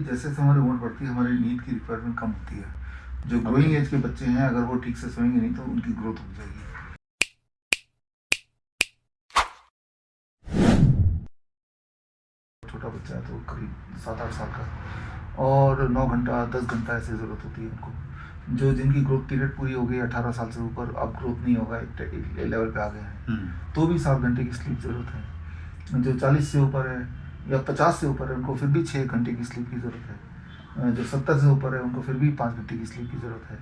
जैसे जैसे हमारी उम्र बढ़ती है हमारी नींद की रिक्वायरमेंट कम होती है। जो ग्रोइंग एज के बच्चे हैं अगर वो ठीक से सोएंगे नहीं तो उनकी ग्रोथ हो जाएगी। छोटा बच्चा है तो करीब 7-8 साल का, और 9 घंटा 10 घंटा ऐसे ज़रूरत होती है उनको। जो जिनकी ग्रोथ पीरियड पूरी हो गई 18 साल से ऊपर, अब ग्रोथ नहीं होगा, एक लेवल पे आ गए हैं, तो भी 7 घंटे की स्लीप ज़रूरत है। जो 40 से ऊपर है या 50 से ऊपर है उनको फिर भी 6 घंटे की स्लीप की ज़रूरत है। जो 70 से ऊपर है उनको फिर भी 5 घंटे की स्लीप की ज़रूरत है।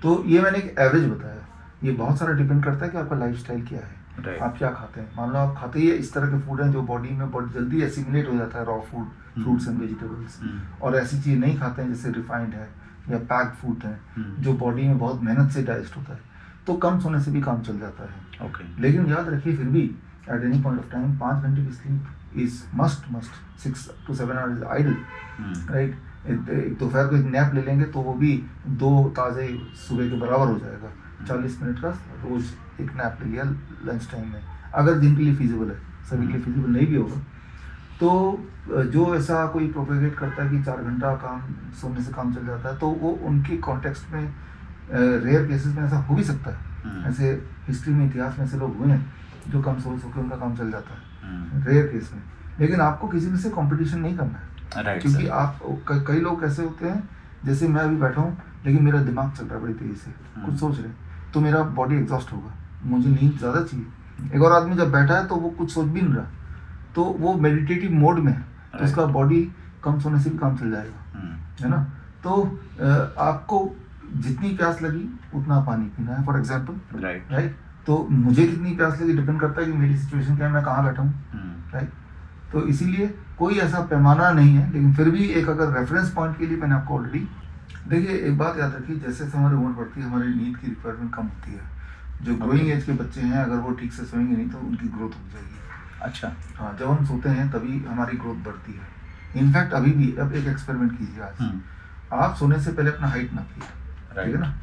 तो ये मैंने एक एवरेज बताया। ये बहुत सारा डिपेंड करता है कि आपका लाइफस्टाइल क्या है, आप क्या खाते हैं। मान लो आप खाते ही इस तरह के फूड हैं जो बॉडी में बहुत जल्दी एसिमिलेट हो जाता है, raw food, fruits and vegetables, और ऐसी चीज़ नहीं खाते हैं जैसे रिफाइंड है या पैक्ड फूड है जो बॉडी में बहुत मेहनत से डाइजेस्ट होता है, तो कम सोने से भी काम चल जाता है। लेकिन याद रखिए फिर भी at any point of time 5 घंटे की sleep is must 6 to 7 hours is ideal, right. दोपहर को एक नैप ले लेंगे तो वो भी 2 ताज़े सुबह के बराबर हो जाएगा। 40 मिनट का रोज एक नैप ले लिया लंच टाइम में, अगर दिन के लिए फिजिबल है। सभी के लिए फिजिबल नहीं भी होगा तो जो ऐसा कोई प्रोपेगेट करता है कि 4 घंटा काम सोने से काम चल जाता है, तो वो उनके कॉन्टेक्स्ट में रेयर केसेस में ऐसा हो भी सकता है। ऐसे हिस्ट्री में, इतिहास में ऐसे लोग हुए हैं जो कम सो के उनका काम चल जाता है, रेयर केस में। लेकिन आपको किसी से कंपटीशन नहीं करना है, क्योंकि आप कई लोग ऐसे होते हैं, जैसे मैं अभी बैठा हूँ लेकिन मेरा दिमाग चल रहा है बड़ी तेजी से, कुछ सोच रहे हैं, तो मेरा बॉडी एग्जॉस्ट होगा, मुझे नींद ज़्यादा चाहिए। एक और आदमी जब बैठा है तो वो कुछ सोच भी नहीं रहा, तो वो मेडिटेटिव मोड में है, तो उसका बॉडी कम सोने से भी काम चल जाएगा, है ना। तो आपको जितनी प्यास लगी उतना पानी पीना है, फॉर एग्जाम्पल, राइट। तो मुझे कितनी प्यास लगी डिपेंड करता है कि मेरी सिचुएशन क्या है, मैं कहाँ बैठा हूँ, राइट। तो इसीलिए कोई ऐसा पैमाना नहीं है, लेकिन फिर भी एक अगर रेफरेंस पॉइंट के लिए मैंने आपको ऑलरेडी, देखिए एक बात याद रखिए, जैसे जैसे हमारी उम्र बढ़ती है हमारी नींद की रिक्वायरमेंट कम होती है। जो ग्रोइंग एज के बच्चे हैं अगर वो ठीक से सोएंगे नहीं तो उनकी ग्रोथ हो जाएगी। अच्छा, हाँ, जब हम सोते हैं तभी हमारी ग्रोथ बढ़ती है। इनफैक्ट अभी भी, अब एक एक्सपेरिमेंट कीजिए आज, आप सोने से पहले अपना हाइट नापिए, ठीक है ना।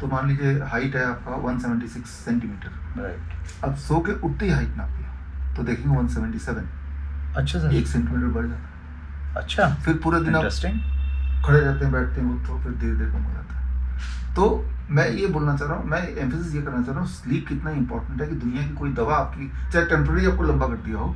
तो मान लीजिए हाइट है आपका 176 सेंटीमीटर, राइट। अब सो के उठते ही हाइट नापिए तो देखेंगे 177। अच्छा सर, 1 सेंटीमीटर बढ़ जाता है। अच्छा, फिर पूरे दिन आप खड़े रहते हैं, बैठते हैं, तो फिर धीरे धीरे कम हो जाता है। तो मैं ये बोलना चाह रहा हूँ, मैं एम्फेसिस ये करना चाह रहा हूँ, स्लीप कितना इंपॉर्टेंट है कि दुनिया की कोई दवा आपकी चाहे टेम्पररी आपको लंबा कर दिया हो,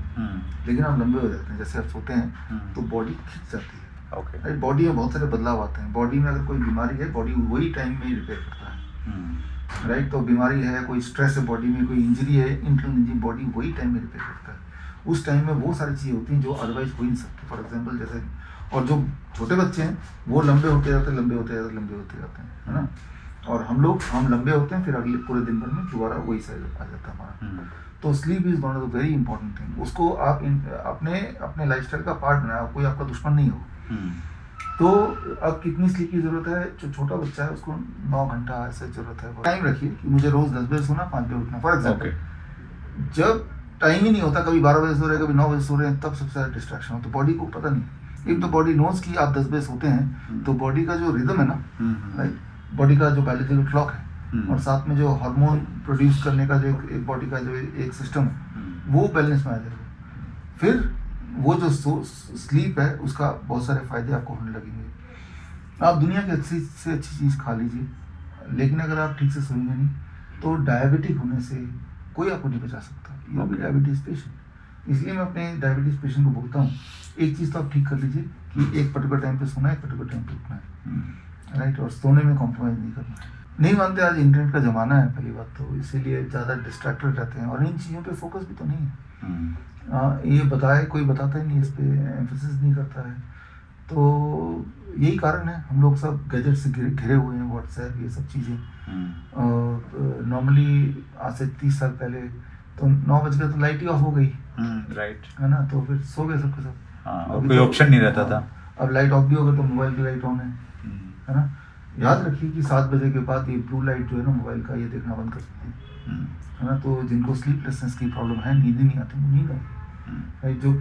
लेकिन आप लंबे हो जाते हैं। जैसे आप सोते हैं तो बॉडी खिंच जाती है, बॉडी में बहुत सारे बदलाव आते हैं। बॉडी में अगर कोई बीमारी है, बॉडी वही टाइम में रिपेयर करता है, राइट। तो बीमारी है, कोई स्ट्रेस है बॉडी में, कोई इंजरी है, इंटरनल इंजरी, बॉडी वही टाइम में रिपेयर करता है। उस टाइम में वो सारी चीज़ें होती हैं जो अदरवाइज हो ही नहीं सकती। फॉर एग्जांपल जैसे, और जो छोटे बच्चे हैं वो लंबे होते जाते हैं, लंबे होते जाते हैं, लंबे होते जाते हैं, है ना। और हम लंबे होते हैं, फिर अगले पूरे दिन भर में दोबारा वही साइज आ जाता है हमारा। तो sleep is one of the very important thing. उसको आप अपने लाइफस्टाइल का पार्ट बनाओ, कोई आपका दुश्मन नहीं हो। तो अब कितनी स्लीप की ज़रूरत है, जो छोटा बच्चा है उसको 9 घंटा ऐसे ज़रूरत है। टाइम रखिए कि मुझे रोज़ 10 बजे सोना, 5 बजे उठना। फॉर एग्जाम्पल जब टाइम ही नहीं होता, कभी 12 बजे सो रहे हैं, कभी 9 बजे सो रहे हैं, तब सबसे ज़्यादा डिस्ट्रैक्शन हो, तो बॉडी को पता नहीं। एक तो बॉडी नोज कि आप 10 बजे सोते हैं, तो बॉडी का जो रिदम है ना, राइट, बॉडी का जो बायोलॉजिकल क्लॉक है, और साथ में जो हार्मोन प्रोड्यूस करने का जो एक बॉडी का जो एक सिस्टम है, वो बैलेंस में आ जाएगा। फिर वो जो स्लीप है उसका बहुत सारे फायदे आपको होने लगेंगे। आप दुनिया की अच्छी से अच्छी चीज़ खा लीजिए, लेकिन अगर आप ठीक से सोएंगे नहीं तो डायबिटिक होने से कोई आपको नहीं बचा सकता। ये भी डायबिटीज़ पेशेंट, इसलिए मैं अपने डायबिटीज़ पेशेंट को बोलता हूँ, एक चीज़ तो आप ठीक कर लीजिए कि एक पर्टिकुलर टाइम पे सोना है, एक पर्टिकुलर टाइम पे उठना है, राइट। और सोने में कॉम्प्रोमाइज़ नहीं करना है। नहीं मानते, आज इंटरनेट का ज़माना है पहली बात तो, इसीलिए ज़्यादा डिस्ट्रैक्टेड रहते हैं, और इन चीज़ों पे फोकस भी तो नहीं है। ये बताए कोई बताता ही नहीं, इस पर एम्फेसिस नहीं करता है। तो यही कारण है, हम लोग सब गैजेट से घिरे हुए हैं, व्हाट्सएप ये सब चीज़ें। नॉर्मली आज से 30 साल पहले तो 9 बज गए तो लाइट ही ऑफ हो गई, राइट, है ना, तो फिर सो गए सबके सब। कोई ऑप्शन नहीं रहता था। अब लाइट ऑफ भी होगा तो मोबाइल की लाइट ऑन है ना। याद रखिए कि 7 बजे के बाद ये ब्लू लाइट जो है ना मोबाइल का, ये देखना बंद कर सकते हैं, है ना। तो जिनको स्लीपलेसनेस की प्रॉब्लम है, नींद ही नहीं आती, वो नींद आती है। जो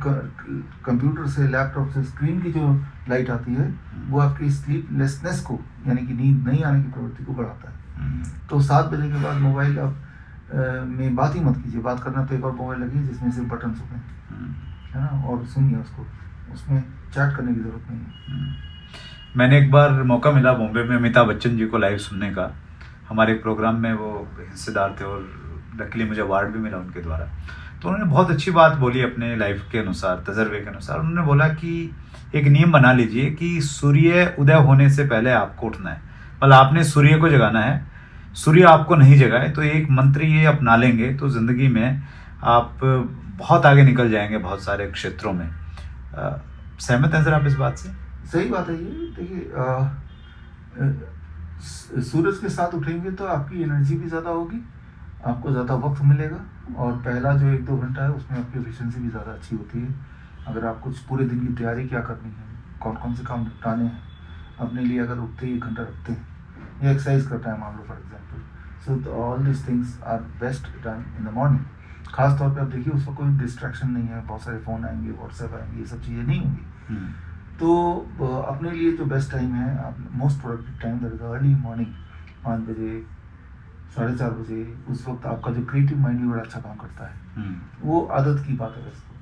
कंप्यूटर से, लैपटॉप से स्क्रीन की जो लाइट आती है, वो आपकी स्लीपलेसनेस को, यानी कि नींद नहीं आने की प्रवृत्ति को बढ़ाता है। तो 7 बजे के बाद मोबाइल अब में बात ही मत कीजिए। बात करना तो एक और मोबाइल लगिए जिसमें सिर्फ बटन्स होते हैं, है ना, और सुनिए उसको, उसमें चैट करने की ज़रूरत नहीं है। मैंने एक बार मौका मिला बॉम्बे में अमिताभ बच्चन जी को लाइव सुनने का। हमारे एक प्रोग्राम में वो हिस्सेदार थे और लकीली मुझे अवार्ड भी मिला उनके द्वारा। तो उन्होंने बहुत अच्छी बात बोली अपने लाइफ के अनुसार, तजर्बे के अनुसार। उन्होंने बोला कि एक नियम बना लीजिए कि सूर्य उदय होने से पहले आपको उठना है, मतलब आपने सूर्य को जगाना है। सूर्य आपको नहीं जगाए तो एक मंत्र ये अपना लेंगे तो जिंदगी में आप बहुत आगे निकल जाएंगे बहुत सारे क्षेत्रों में। सहमत हैं सर आप इस बात से? सही बात है ये। देखिए सूरज के साथ उठेंगे तो आपकी एनर्जी भी ज़्यादा होगी, आपको ज़्यादा वक्त मिलेगा, और पहला जो 1-2 घंटा है उसमें आपकी एफिशिएंसी भी ज़्यादा अच्छी होती है। अगर आप कुछ पूरे दिन की तैयारी क्या करनी है, कौन कौन से काम निपटाने हैं, अपने लिए अगर उठते ही 1 घंटा रखते हैं या एक्सरसाइज करते हैं मान लो for example, so all this things are best done in the morning. खास तौर पे आप देखिए उस पर कोई डिस्ट्रैक्शन नहीं है, बहुत सारे फ़ोन आएंगे, व्हाट्सएप आएंगे, ये सब चीज़ें नहीं होंगी। तो अपने लिए जो बेस्ट टाइम है, most productive time that is early morning, 5 बजे 4:30 बजे, उस वक्त आपका जो क्रिएटिव माइंड भी बड़ा अच्छा काम करता है। वो आदत की बात है वैसे तो।